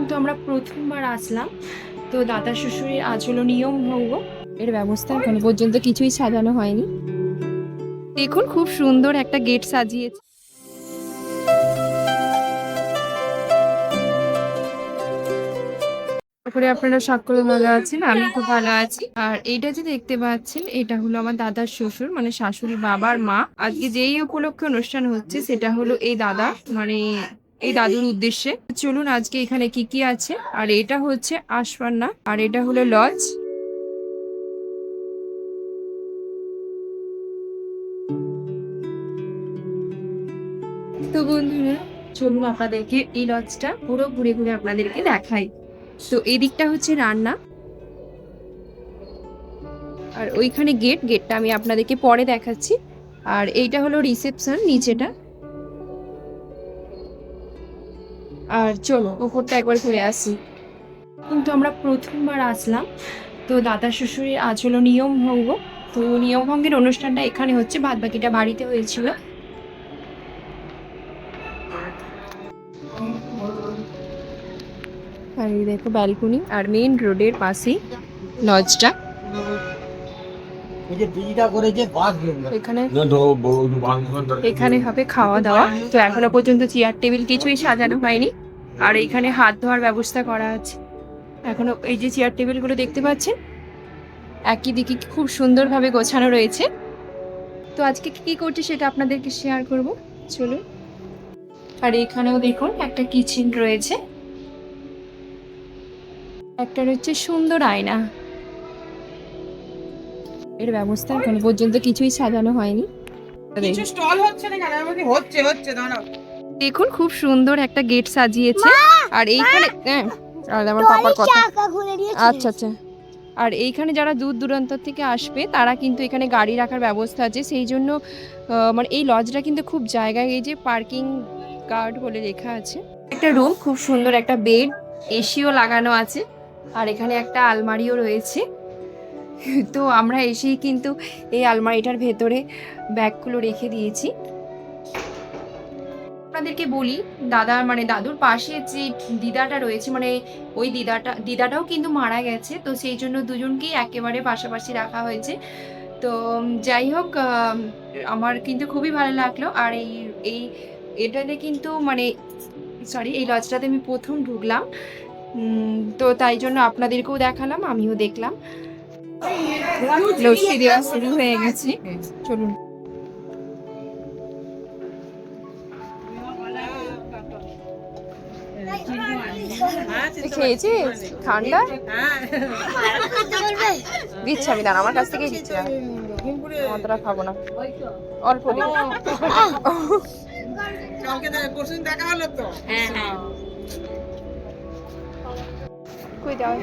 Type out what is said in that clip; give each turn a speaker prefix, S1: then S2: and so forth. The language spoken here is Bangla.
S1: কিন্তু আমরা প্রথমবার আসলাম। তো দাদা শ্বশুরের আজ হলো নিয়ম ভঙ্গ এর ব্যবস্থা, এখনো পর্যন্ত কিছুই সাজানো হয়নি। দেখুন খুব সুন্দর একটা গেট সাজিয়েছে। তারপরে আপনারা সকলে ভালো আছেন, আমি খুব ভালো আছি। আর এইটা যে দেখতে পাচ্ছেন এটা হলো আমার দাদার শ্বশুর মানে শাশুড়ি বাবার মা। আজকে যেই উপলক্ষে অনুষ্ঠান হচ্ছে সেটা হলো এই দাদা মানে এই দাদুর উদ্দেশ্যে। চলুন আজকে এখানে কি কি আছে। আর এটা হচ্ছে আশপান্না আর এটা হলো লজ। তো বন্ধুরা চলুন আপনাদেরকে এই লজটা পুরো ঘুরে ঘুরে আপনাদেরকে দেখাই। তো এই দিকটা হচ্ছে রান্না আর ওইখানে গেটটা আমি আপনাদেরকে পরে দেখাচ্ছি। আর এইটা হলো রিসেপশন নিচেটা। আর চলো ওপরটা একবার ঘুরে আসি। কিন্তু আমরা প্রথমবার আসলাম। তো দাদা শ্বশুরের আজ হলো নিয়ম ভঙ্গ। তো নিয়ম ভঙ্গের অনুষ্ঠানটা এখানে হচ্ছে, বাদ বাকিটা বাড়িতে হয়েছিল। আর এই দেখো ব্যালকনি আর মেইন রোডের পাশেই লজটা। এখানে এখানে হবে খাওয়া দাওয়া। তো এখনো পর্যন্ত চেয়ার টেবিল কিছুই সাজানো হয়নি। আর এইখানে হাত ধোয়ার ব্যবস্থা করা আছে। এখনো এই যে চেয়ার টেবিল গুলো দেখতে পাচ্ছেন একই দিকে খুব সুন্দরভাবে গোছানো রয়েছে। তো আজকে কি করছি সেটা আপনাদেরকে শেয়ার করব, চলুন। আর এখানেও দেখুন একটা কিচেন রয়েছে, একটা রয়েছে সুন্দর আয়না। এর ব্যবস্থা এখনো পর্যন্ত কিছুই সাজানো হয়নি। দেখুন খুব সুন্দর একটা গেট সাজিয়েছে। আর এইখানে আমার পাপার কথা। আচ্ছা আচ্ছা। আর এইখানে যারা দূর দূরান্ত থেকে আসবে তারা কিন্তু এখানে গাড়ি রাখার ব্যবস্থা আছে, সেই জন্য মানে এই লজটা কিন্তু খুব জায়গায়, এই যে পার্কিং গার্ড বলে লেখা আছে। একটা রুম, খুব সুন্দর একটা বেড, এসিও লাগানো আছে। আর এখানে একটা আলমারিও রয়েছে। তো আমরা এসেই কিন্তু এই আলমারিটার ভেতরে ব্যাগগুলো রেখে দিয়েছি। আপনাদেরকে বলি দাদা মানে দাদুর পাশে যে দিদাটা রয়েছে মানে ওই দিদাটাও কিন্তু মারা গেছে। তো সেই জন্য দুজনকেই একেবারে পাশাপাশি রাখা হয়েছে। তো যাই হোক আমার কিন্তু খুবই ভালো লাগলো। আর এই এই এটাতে কিন্তু মানে সরি এই লজটাতে আমি প্রথম ঢুকলাম। তো তাই জন্য আপনাদেরকেও দেখালাম, আমিও দেখলাম। লস্যি দেওয়া শুরু হয়ে গেছে, চলুন। খেয়েছিস ঠান্ডা? দিচ্ছি আমি, দাঁড়া আমার কাছ থেকেই দিচ্ছি, অতটা খাবো না, অল্প দিন। কই দাও